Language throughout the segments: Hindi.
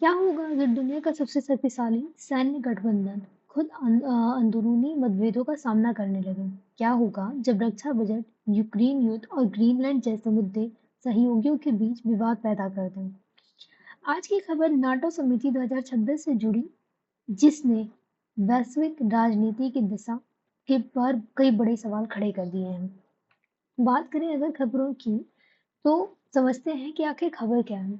क्या होगा अगर दुनिया का सबसे शक्तिशाली सैन्य गठबंधन खुद अंदरूनी मतभेदों का सामना करने लगे? क्या होगा जब रक्षा बजट, यूक्रेन युद्ध और ग्रीनलैंड जैसे मुद्दे सहयोगियों के बीच विवाद पैदा कर दें? आज की खबर नाटो समिति 2026 से जुड़ी, जिसने वैश्विक राजनीति की दिशा के पर कई बड़े सवाल खड़े कर दिए हैं। बात करें अगर खबरों की, तो समझते हैं कि आखिर खबर क्या है।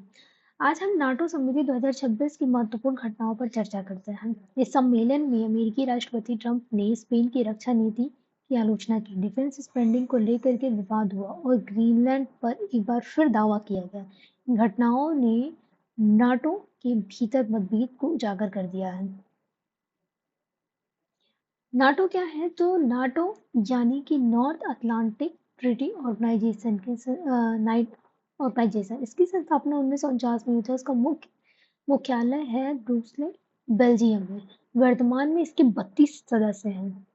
आज हम नाटो समिति 2026 की महत्वपूर्ण घटनाओं पर चर्चा करते हैं। इस सम्मेलन में अमेरिकी राष्ट्रपति ट्रंप ने स्पेन की रक्षा नीति की आलोचना की, डिफेंस स्पेंडिंग को लेकर के विवाद हुआ और ग्रीनलैंड पर एक बार फिर दावा किया गया। इन घटनाओं ने नाटो के भीतर मतभेद को उजागर कर दिया है। नाटो क्या है? तो नाटो यानी कि नॉर्थ अटलांटिक ट्रीटी ऑर्गेनाइजेशन के नाइट ऑर्गेनाइजेशन, इसकी स्थापना 1949 में हुई थी। इसका मुख्यालय है ब्रुसेल्स, बेल्जियम में। वर्तमान में इसके 32 सदस्य हैं।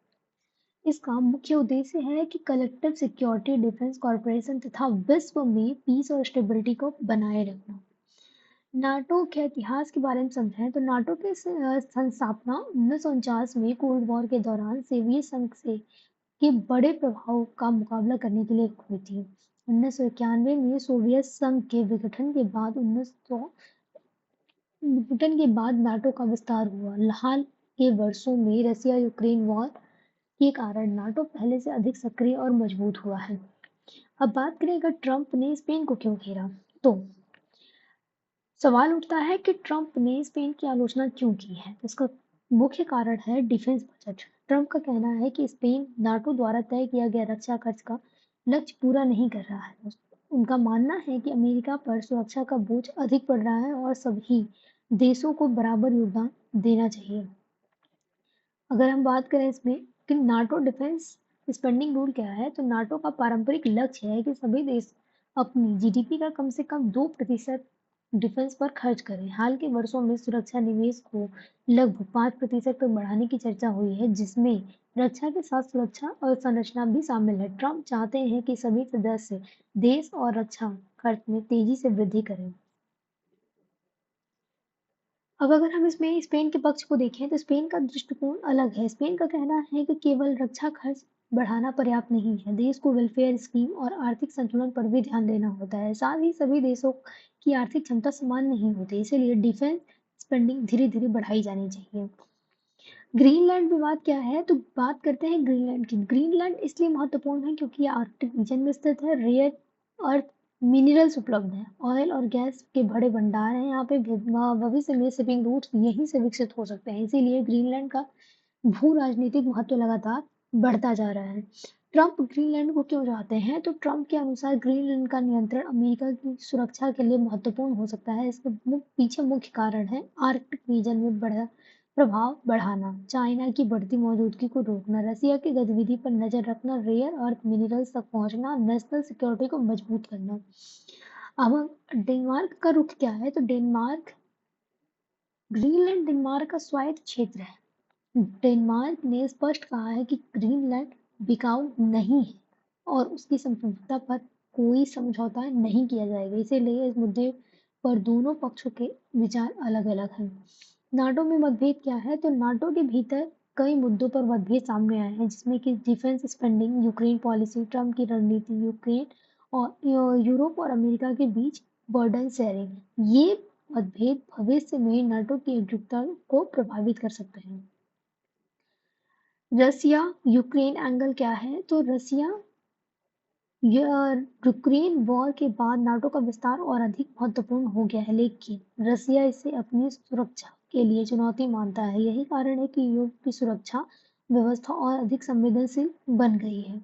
इसका मुख्य उद्देश्य है कि कलेक्टिव सिक्योरिटी, डिफेंस कॉर्पोरेशन तथा विश्व में पीस और स्टेबिलिटी को बनाए रखना। नाटो के इतिहास के बारे में समझें तो नाटो की संस्थापना 1949 में कोल्ड वॉर के दौरान सोवियत संघ से के बड़े प्रभाव का मुकाबला करने के लिए हुई थी। 1991 में सोवियत संघ के विघटन के बाद नाटो का विस्तार हुआ। हाल के वर्षों में रसिया यूक्रेन वॉर के कारण नाटो पहले से अधिक सक्रिय और मजबूत हुआ है। अब बात करें अगर ट्रंप ने स्पेन को क्यों घेरा, तो सवाल उठता है कि ट्रंप ने स्पेन की आलोचना क्यों की है। इसका मुख्य कारण है डिफेंस बजट। ट्रंप का कहना है कि स्पेन नाटो द्वारा तय किया गया रक्षा खर्च का लक्ष्य पूरा नहीं कर रहा है। उनका मानना है कि अमेरिका पर सुरक्षा का बोझ अधिक पड़ रहा है और सभी देशों को बराबर योगदान देना चाहिए। अगर हम बात करें इसमें कि नाटो डिफेंस स्पेंडिंग रूल क्या है, तो नाटो का पारंपरिक लक्ष्य है कि सभी देश अपनी जीडीपी का कम से कम 2% डिफेंस पर खर्च करें। हाल के वर्षों में सुरक्षा निवेश को लगभग 5% तक बढ़ाने की चर्चा हुई है, जिसमें रक्षा के साथ सुरक्षा और संरचना भी शामिल है। ट्रंप चाहते हैं कि सभी सदस्य देश और रक्षा खर्च में तेजी से वृद्धि करें। अब अगर हम इसमें स्पेन के पक्ष को देखें तो स्पेन का दृष्टिकोण अलग है। स्पेन का कहना है कि केवल रक्षा खर्च बढ़ाना पर्याप्त नहीं है, देश को वेलफेयर स्कीम और आर्थिक संतुलन पर भी ध्यान देना होता है। साथ ही सभी देशों की आर्थिक क्षमता समान नहीं होती, इसीलिए डिफेंस स्पेंडिंग धीरे धीरे बढ़ाई जानी चाहिए। ग्रीनलैंड विवाद क्या है? तो बात करते हैं ग्रीनलैंड की। ग्रीनलैंड इसलिए महत्वपूर्ण है क्योंकि यह आर्कटिक रीजन में स्थित है। रेयर अर्थ मिनरल्स उपलब्ध हैं, ऑयल और गैस के बड़े भंडार हैं। यहाँ पे भविष्य में शिपिंग रूट यहीं से विकसित हो सकते हैं, इसीलिए ग्रीनलैंड का भू राजनीतिक महत्व लगातार बढ़ता जा रहा है। ट्रंप ग्रीनलैंड को क्यों चाहते हैं? तो ट्रंप के अनुसार ग्रीनलैंड का नियंत्रण अमेरिका की सुरक्षा के लिए महत्वपूर्ण हो सकता है। इसके पीछे मुख्य कारण है आर्कटिक रीजन में बढ़ा प्रभाव बढ़ाना, चाइना की बढ़ती मौजूदगी को रोकना, रसिया की गतिविधि पर नजर रखना, रेयर अर्थ मिनरल्स तक पहुंचना, नेशनल सिक्योरिटी को मजबूत करना। अब डेनमार्क का रुख क्या है? तो ग्रीनलैंड डेनमार्क का स्वायत्त क्षेत्र है। डेनमार्क ने स्पष्ट कहा है कि ग्रीनलैंड बिकाऊ नहीं है और उसकी संप्रभुता पर कोई समझौता नहीं किया जाएगा। इसीलिए इस मुद्दे पर दोनों पक्षों के विचार अलग-अलग हैं। नाटो में मतभेद क्या है? तो नाटो के भीतर कई मुद्दों पर मतभेद सामने आए हैं, जिसमें कि defence spending, Ukraine policy, Trump की रणनीति, यूक्रेन और यूरोप और अमेरिका के बीच बर्डन शेयरिंग। ये मतभेद भविष्य में नाटो की एकजुटता को प्रभावित कर सकते हैं। रसिया यूक्रेन एंगल क्या है? तो यूक्रेन वॉर के बाद नाटो का विस्तार और अधिक महत्वपूर्ण हो गया है, लेकिन रसिया इसे अपनी सुरक्षा के लिए चुनौती मानता है। यही कारण है कि यूरोप की सुरक्षा व्यवस्था और अधिक संवेदनशील बन गई है।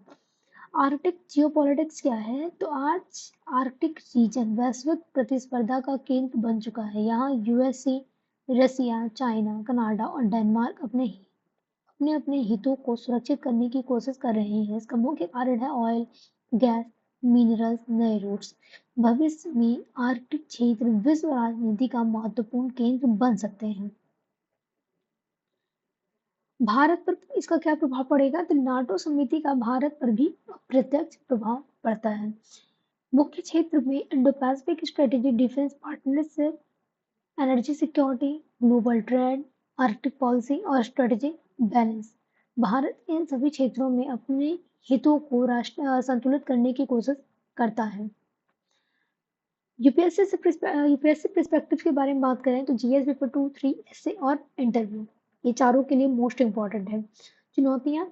आर्कटिक जियोपॉलिटिक्स क्या है? तो आज आर्कटिक रीजन वैश्विक प्रतिस्पर्धा का केंद्र बन चुका है। यहाँ यूएसए, रसिया, चाइना, कनाडा और डेनमार्क अपने अपने हितों को सुरक्षित करने की कोशिश कर रहे हैं। इसका मुख्य कारण है ऑयल, गैस, मिनरल्स, नए रूट्स। भविष्य में आर्कटिक क्षेत्र विश्व राजनीति का महत्वपूर्ण केंद्र बन सकते हैं। भारत पर इसका क्या प्रभाव पड़ेगा? तो नाटो समिति का भारत पर भी अप्रत्यक्ष प्रभाव पड़ता है। मुख्य क्षेत्र में Indo Pacific strategic defence partnership energy security, global trade, Arctic policy और स्ट्रेटेजिक बैलेंस। भारत इन सभी क्षेत्रों में अपने हितों को संतुलित करने की कोशिश करता है। यूपीएससी पर्सपेक्टिव के बारे में बात करें तो जीएस पेपर 2, 3, एसए और इंटरव्यू, ये चारों के लिए मोस्ट इंपॉर्टेंट है। चुनौतियां,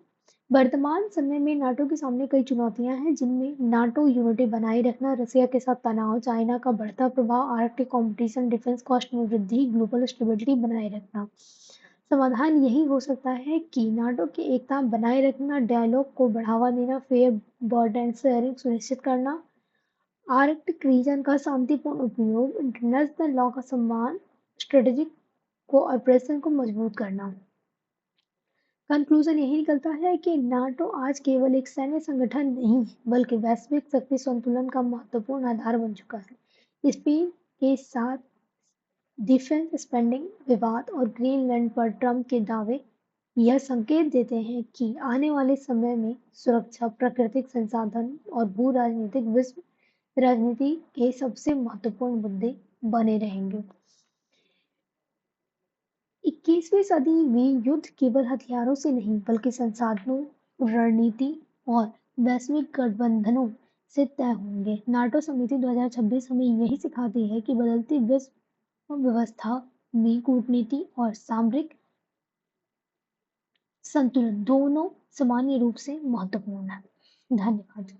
वर्तमान समय में नाटो के सामने कई चुनौतियां हैं, जिनमें नाटो यूनिटी बनाए रखना, रसिया के साथ तनाव, चाइना का बढ़ता प्रभाव, आर्कटिक कंपटीशन, डिफेंस कॉस्ट में वृद्धि, ग्लोबल स्टेबिलिटी बनाए रखना। समाधान यही हो सकता है कि नाटो की एकता बनाए रखना, डायलॉग को बढ़ावा देना, फेयर बर्डन शेयरिंग सुनिश्चित करना, आर्कटिक रीजन का शांतिपूर्ण उपयोग, इंटरनेशनल लॉ का सम्मान, स्ट्रेटेजिक कोऑपरेशन को मजबूत करना। कंक्लूजन यही निकलता है कि नाटो आज केवल एक सैन्य संगठन नहीं बल्कि वैश्विक शक्ति संतुलन का महत्वपूर्ण आधार बन चुका है। स्पेन के साथ डिफेंस स्पेंडिंग विवाद और ग्रीनलैंड पर ट्रंप के दावे यह संकेत देते हैं कि आने वाले समय में सुरक्षा, प्राकृतिक संसाधन और भू राजनीतिक विश्व राजनीति के सबसे महत्वपूर्ण मुद्दे बने रहेंगे। 21वीं सदी में युद्ध केवल हथियारों से नहीं बल्कि संसाधनों, रणनीति और वैश्विक गठबंधनों से तय होंगे। नाटो समिति 2026 हमें यही सिखाती है कि बदलती विश्व व्यवस्था में कूटनीति और सामरिक संतुलन दोनों सामान्य रूप से महत्वपूर्ण है। धन्यवाद।